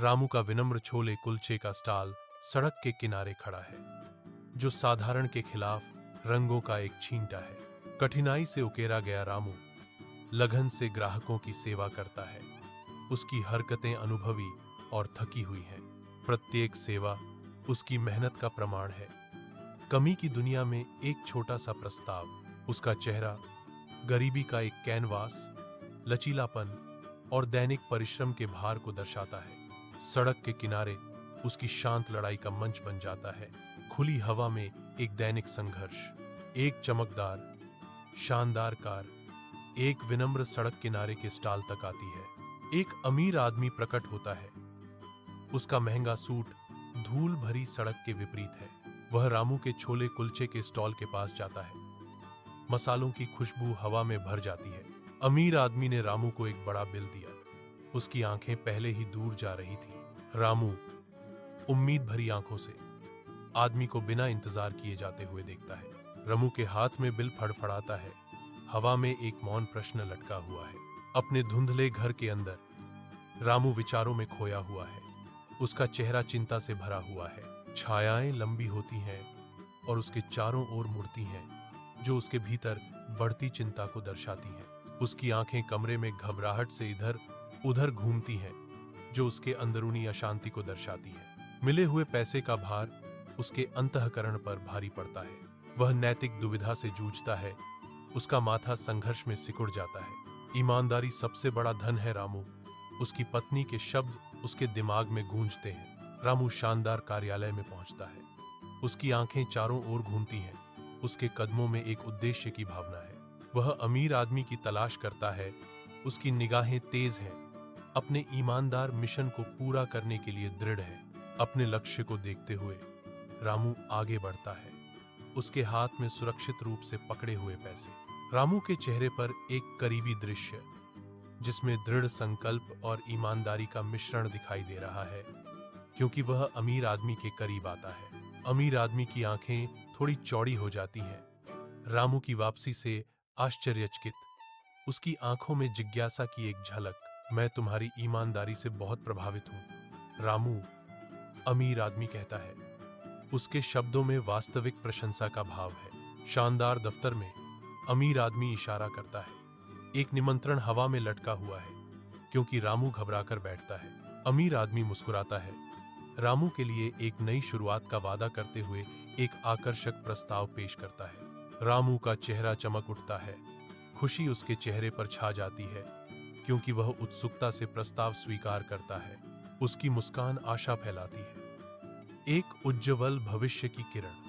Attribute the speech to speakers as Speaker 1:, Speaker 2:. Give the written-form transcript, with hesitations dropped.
Speaker 1: रामू का विनम्र छोले कुलचे का स्टॉल सड़क के किनारे खड़ा है, जो साधारण के खिलाफ रंगों का एक छींटा है। कठिनाई से उकेरा गया रामू लगन से ग्राहकों की सेवा करता है। उसकी हरकतें अनुभवी और थकी हुई हैं। प्रत्येक सेवा उसकी मेहनत का प्रमाण है। कमी की दुनिया में एक छोटा सा प्रस्ताव, उसका चेहरा गरीबी का एक कैनवास, लचीलापन और दैनिक परिश्रम के भार को दर्शाता है। सड़क के किनारे उसकी शांत लड़ाई का मंच बन जाता है। खुली हवा में एक दैनिक संघर्ष, एक चमकदार शानदार कार एक विनम्र सड़क किनारे के स्टॉल तक आती है। एक अमीर आदमी प्रकट होता है। उसका महंगा सूट धूल भरी सड़क के विपरीत है। वह रामू के छोले कुलचे के स्टॉल के पास जाता है। मसालों की खुशबू हवा में भर जाती है। अमीर आदमी ने रामू को एक बड़ा बिल दिया। उसकी आंखें पहले ही दूर जा रही थी। रामू उम्मीद भरी आंखों से आदमी को बिना इंतजार किए जाते हुए देखता है। रामू के हाथ में बिल फड़फड़ाता है। हवा में एक मौन प्रश्न लटका हुआ है। अपने धुंधले घर के अंदर रामू विचारों में खोया हुआ है। उसका चेहरा चिंता से भरा हुआ है। छायाएं लंबी होती हैं और उसके चारों ओर मुड़ती हैं, जो उसके भीतर बढ़ती चिंता को दर्शाती हैं। उसकी आंखें कमरे में घबराहट से इधर उधर घूमती हैं, जो उसके अंदरूनी अशांति को दर्शाती है। मिले हुए पैसे का भार उसके अंतःकरण पर भारी पड़ता है। वह नैतिक दुविधा से जूझता है। उसका माथा संघर्ष में सिकुड़ जाता है। ईमानदारी सबसे बड़ा धन है रामू। उसकी पत्नी के शब्द उसके दिमाग में गूंजते हैं। रामू शानदार कार्यालय में पहुंचता है। उसकी आंखें चारों ओर घूमती हैं। उसके कदमों में एक उद्देश्य की भावना है। वह अमीर आदमी की तलाश करता है। उसकी निगाहें तेज हैं, अपने ईमानदार मिशन को पूरा करने के लिए दृढ़ है। अपने लक्ष्य को देखते हुए रामू आगे बढ़ता है। उसके हाथ में सुरक्षित रूप से पकड़े हुए पैसे। रामू के चेहरे पर एक करीबी दृश्य, जिसमें दृढ़ संकल्प और ईमानदारी का मिश्रण दिखाई दे रहा है, क्योंकि वह अमीर आदमी के करीब आता है। अमीर आदमी की आंखें थोड़ी चौड़ी हो जाती हैं। रामू की वापसी से आश्चर्यचकित, उसकी आंखों में जिज्ञासा की एक झलक। मैं तुम्हारी ईमानदारी से बहुत प्रभावित हूं, रामू, अमीर आदमी कहता है। उसके शब्दों में वास्तविक प्रशंसा का भाव है। शानदार दफ्तर में अमीर आदमी इशारा करता है। एक निमंत्रण हवा में लटका हुआ है, क्योंकि रामू घबराकर बैठता है। अमीर आदमी मुस्कुराता है। रामू के लिए एक नई शुरुआत का वादा करते हुए एक आकर्षक प्रस्ताव पेश करता है। रामू का चेहरा चमक उठता है। खुशी उसके चेहरे पर छा जाती है, क्योंकि वह उत्सुकता से प्रस्ताव स्वीकार करता है। उसकी मुस्कान आशा फैलाती है, एक उज्ज्वल भविष्य की किरण।